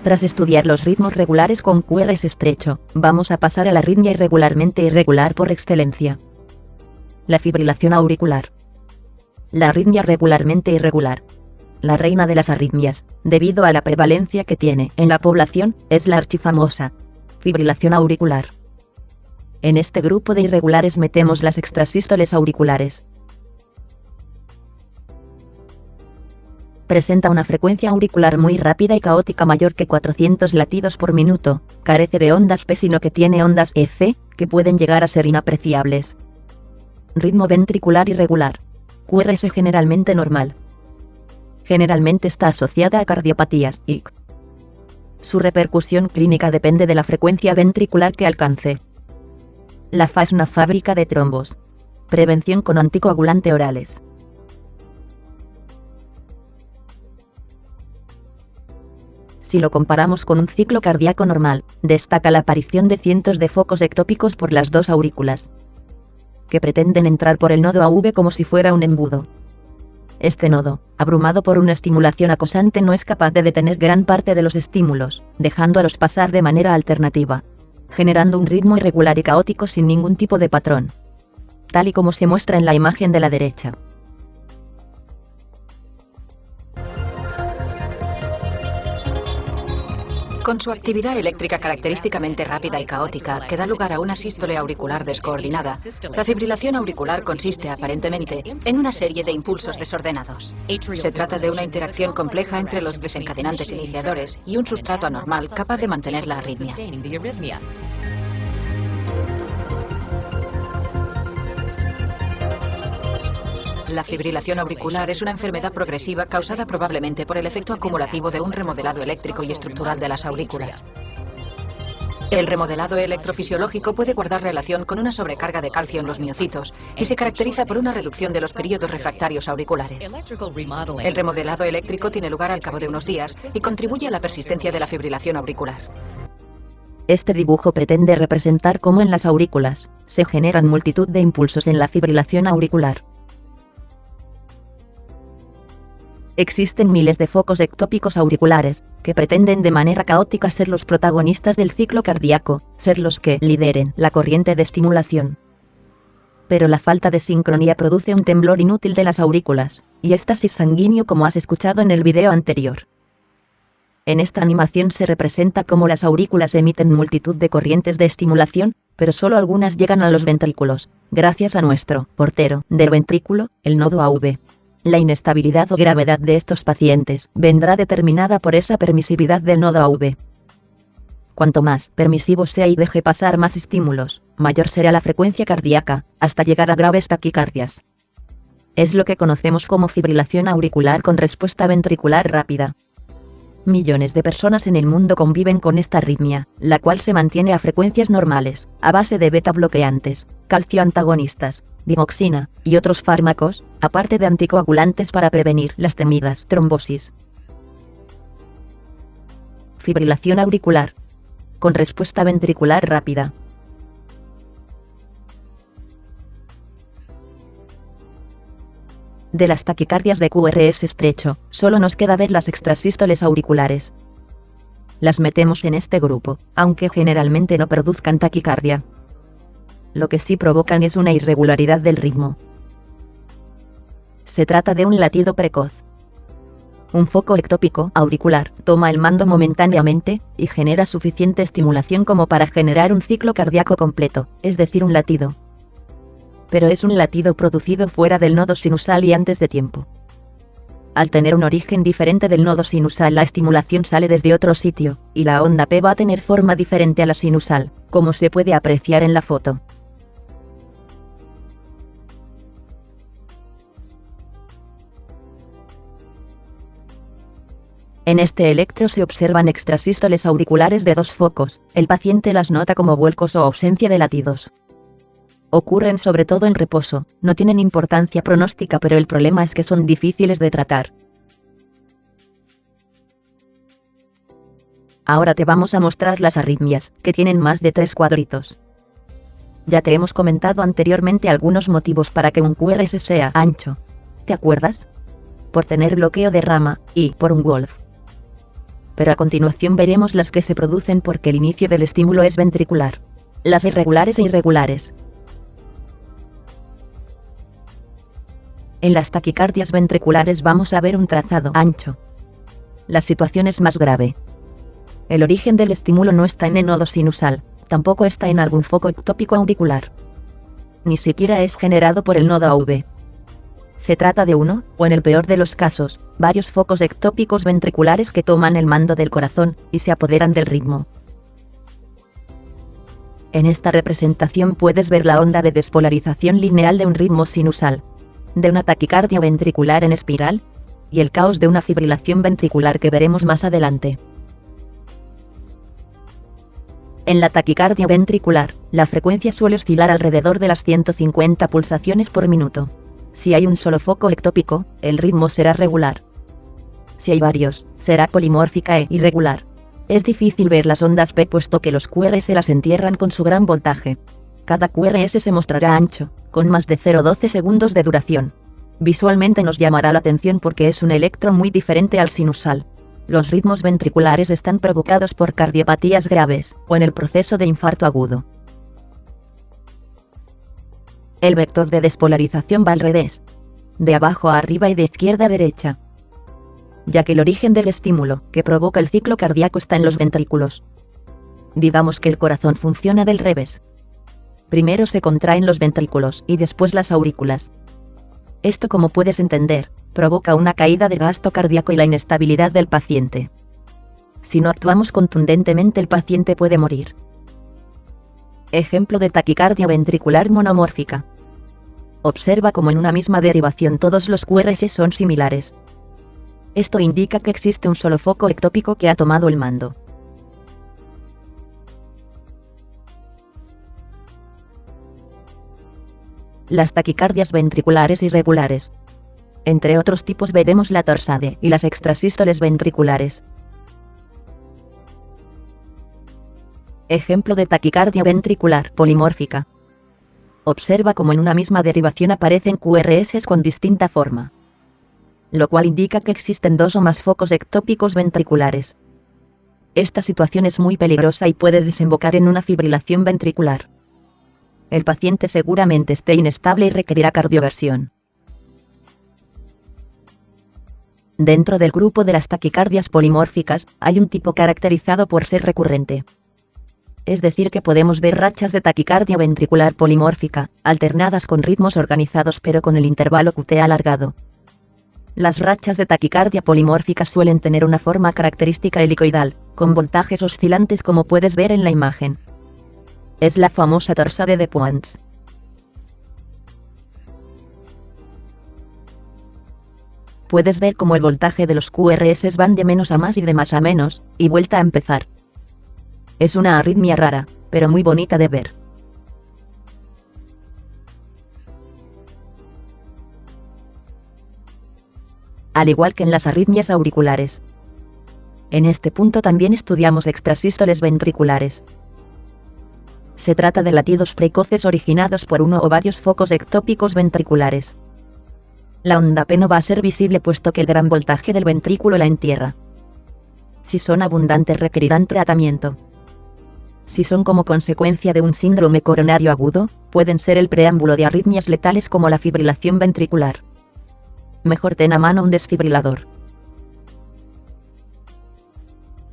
Tras estudiar los ritmos regulares con QRS estrecho, vamos a pasar a la arritmia irregularmente irregular por excelencia. La fibrilación auricular. La arritmia regularmente irregular, la reina de las arritmias, debido a la prevalencia que tiene en la población, es la archifamosa fibrilación auricular. En este grupo de irregulares metemos las extrasístoles auriculares. Presenta una frecuencia auricular muy rápida y caótica mayor que 400 latidos por minuto, carece de ondas P sino que tiene ondas F, que pueden llegar a ser inapreciables. Ritmo ventricular irregular. QRS generalmente normal. Generalmente está asociada a cardiopatías IC. Su repercusión clínica depende de la frecuencia ventricular que alcance. La FA es una fábrica de trombos. Prevención con anticoagulante orales. Si lo comparamos con un ciclo cardíaco normal, destaca la aparición de cientos de focos ectópicos por las dos aurículas, que pretenden entrar por el nodo AV como si fuera un embudo. Este nodo, abrumado por una estimulación acosante, no es capaz de detener gran parte de los estímulos, dejándolos pasar de manera alternativa, generando un ritmo irregular y caótico sin ningún tipo de patrón, tal y como se muestra en la imagen de la derecha. Con su actividad eléctrica característicamente rápida y caótica, que da lugar a una sístole auricular descoordinada, la fibrilación auricular consiste aparentemente en una serie de impulsos desordenados. Se trata de una interacción compleja entre los desencadenantes iniciadores y un sustrato anormal capaz de mantener la arritmia. La fibrilación auricular es una enfermedad progresiva causada probablemente por el efecto acumulativo de un remodelado eléctrico y estructural de las aurículas. El remodelado electrofisiológico puede guardar relación con una sobrecarga de calcio en los miocitos y se caracteriza por una reducción de los períodos refractarios auriculares. El remodelado eléctrico tiene lugar al cabo de unos días y contribuye a la persistencia de la fibrilación auricular. Este dibujo pretende representar cómo en las aurículas se generan multitud de impulsos en la fibrilación auricular. Existen miles de focos ectópicos auriculares, que pretenden de manera caótica ser los protagonistas del ciclo cardíaco, ser los que lideren la corriente de estimulación. Pero la falta de sincronía produce un temblor inútil de las aurículas, y éxtasis sanguíneo como has escuchado en el video anterior. En esta animación se representa cómo las aurículas emiten multitud de corrientes de estimulación, pero solo algunas llegan a los ventrículos, gracias a nuestro portero del ventrículo, el nodo AV. La inestabilidad o gravedad de estos pacientes vendrá determinada por esa permisividad del nodo AV. Cuanto más permisivo sea y deje pasar más estímulos, mayor será la frecuencia cardíaca, hasta llegar a graves taquicardias. Es lo que conocemos como fibrilación auricular con respuesta ventricular rápida. Millones de personas en el mundo conviven con esta arritmia, la cual se mantiene a frecuencias normales, a base de beta bloqueantes, calcio antagonistas, dimoxina, y otros fármacos, aparte de anticoagulantes para prevenir las temidas trombosis. Fibrilación auricular, con respuesta ventricular rápida. De las taquicardias de QRS estrecho, solo nos queda ver las extrasístoles auriculares. Las metemos en este grupo, aunque generalmente no produzcan taquicardia. Lo que sí provocan es una irregularidad del ritmo. Se trata de un latido precoz. Un foco ectópico auricular toma el mando momentáneamente y genera suficiente estimulación como para generar un ciclo cardíaco completo, es decir, un latido. Pero es un latido producido fuera del nodo sinusal y antes de tiempo. Al tener un origen diferente del nodo sinusal, la estimulación sale desde otro sitio, y la onda P va a tener forma diferente a la sinusal, como se puede apreciar en la foto. En este electro se observan extrasístoles auriculares de dos focos. El paciente las nota como vuelcos o ausencia de latidos. Ocurren sobre todo en reposo, no tienen importancia pronóstica, pero el problema es que son difíciles de tratar. Ahora te vamos a mostrar las arritmias, que tienen más de 3 cuadritos. Ya te hemos comentado anteriormente algunos motivos para que un QRS sea ancho. ¿Te acuerdas? Por tener bloqueo de rama, y por un Wolf. pero a continuación veremos las que se producen porque el inicio del estímulo es ventricular. Las irregulares e irregulares. En las taquicardias ventriculares vamos a ver un trazado ancho. La situación es más grave. El origen del estímulo no está en el nodo sinusal, tampoco está en algún foco ectópico auricular. Ni siquiera es generado por el nodo AV. Se trata de uno, o en el peor de los casos, varios focos ectópicos ventriculares que toman el mando del corazón y se apoderan del ritmo. En esta representación puedes ver la onda de despolarización lineal de un ritmo sinusal, de una taquicardia ventricular en espiral, y el caos de una fibrilación ventricular que veremos más adelante. En la taquicardia ventricular, la frecuencia suele oscilar alrededor de las 150 pulsaciones por minuto. Si hay un solo foco ectópico, el ritmo será regular. Si hay varios, será polimórfica e irregular. Es difícil ver las ondas P puesto que los QRS las entierran con su gran voltaje. Cada QRS se mostrará ancho, con más de 0,12 segundos de duración. Visualmente nos llamará la atención porque es un electro muy diferente al sinusal. Los ritmos ventriculares están provocados por cardiopatías graves, o en el proceso de infarto agudo. El vector de despolarización va al revés, de abajo a arriba y de izquierda a derecha, ya que el origen del estímulo que provoca el ciclo cardíaco está en los ventrículos. Digamos que el corazón funciona del revés. Primero se contraen los ventrículos y después las aurículas. Esto, como puedes entender, provoca una caída de gasto cardíaco y la inestabilidad del paciente. Si no actuamos contundentemente, el paciente puede morir. Ejemplo de taquicardia ventricular monomórfica. Observa cómo en una misma derivación todos los QRS son similares. Esto indica que existe un solo foco ectópico que ha tomado el mando. Las taquicardias ventriculares irregulares. Entre otros tipos veremos la torsade y las extrasístoles ventriculares. Ejemplo de taquicardia ventricular polimórfica. Observa cómo en una misma derivación aparecen QRS con distinta forma, lo cual indica que existen dos o más focos ectópicos ventriculares. Esta situación es muy peligrosa y puede desembocar en una fibrilación ventricular. El paciente seguramente esté inestable y requerirá cardioversión. Dentro del grupo de las taquicardias polimórficas, hay un tipo caracterizado por ser recurrente. Es decir, que podemos ver rachas de taquicardia ventricular polimórfica, alternadas con ritmos organizados pero con el intervalo QT alargado. Las rachas de taquicardia polimórfica suelen tener una forma característica helicoidal, con voltajes oscilantes como puedes ver en la imagen. Es la famosa torsade de Points. Puedes ver cómo el voltaje de los QRS van de menos a más y de más a menos, y vuelta a empezar. Es una arritmia rara, pero muy bonita de ver. Al igual que en las arritmias auriculares. En este punto también estudiamos extrasístoles ventriculares. Se trata de latidos precoces originados por uno o varios focos ectópicos ventriculares. La onda P no va a ser visible puesto que el gran voltaje del ventrículo la entierra. Si son abundantes requerirán tratamiento. Si son como consecuencia de un síndrome coronario agudo, pueden ser el preámbulo de arritmias letales como la fibrilación ventricular. Mejor ten a mano un desfibrilador.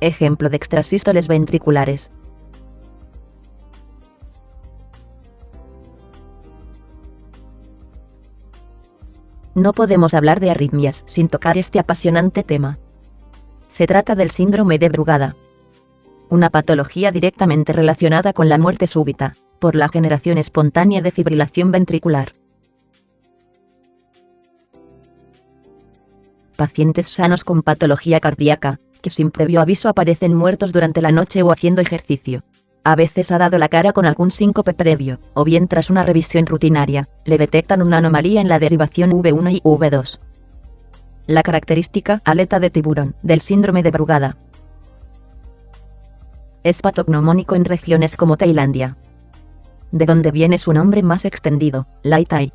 Ejemplo de extrasístoles ventriculares. No podemos hablar de arritmias sin tocar este apasionante tema. Se trata del síndrome de Brugada, una patología directamente relacionada con la muerte súbita, por la generación espontánea de fibrilación ventricular. Pacientes sanos con patología cardíaca, que sin previo aviso aparecen muertos durante la noche o haciendo ejercicio. A veces ha dado la cara con algún síncope previo, o bien tras una revisión rutinaria, le detectan una anomalía en la derivación V1 y V2. La característica aleta de tiburón del síndrome de Brugada es patognomónico en regiones como Tailandia, de donde viene su nombre más extendido, Lai Tai.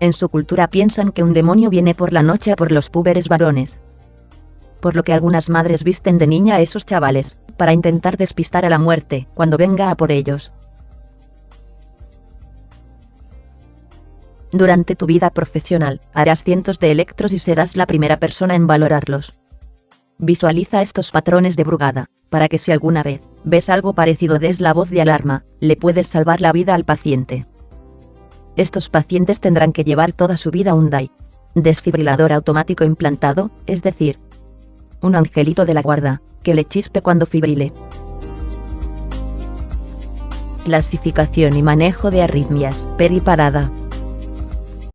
En su cultura piensan que un demonio viene por la noche a por los púberes varones. por lo que algunas madres visten de niña a esos chavales, para intentar despistar a la muerte cuando venga a por ellos. Durante tu vida profesional, harás cientos de electros y serás la primera persona en valorarlos. Visualiza estos patrones de Brugada, para que si alguna vez ves algo parecido des la voz de alarma, le puedes salvar la vida al paciente. Estos pacientes tendrán que llevar toda su vida un DAI, desfibrilador automático implantado, es decir, un angelito de la guarda, que le chispe cuando fibrile. Clasificación y manejo de arritmias, periparada.